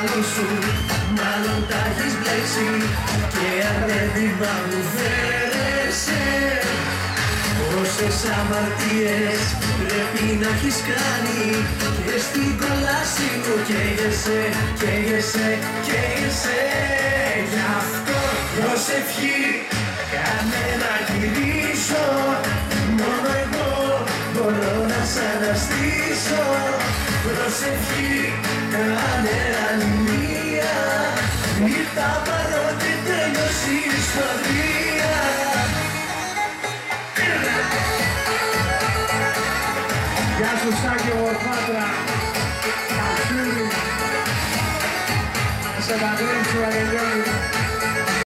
κεφάλι σου μάλλον τα έχεις μπλέξει και ανέβημα μου φέρεσαι. Πόσες αμαρτίες πρέπει να έχεις κάνει και στην κόλαση μου καίγεσαι, καίγεσαι, καίγεσαι. Γι' αυτό προσευχή κάνε να γυρίσω, μόνο εγώ μπορώ να σ' αναστήσω. Προσευχή κάνε άλλη μία, ήρθα παρότι τέλειωσε η ιστορία. Γεια σου Σάκη Ορφάτρα, Καψούρη, σε πατρίνη σου Αγγελιώνη.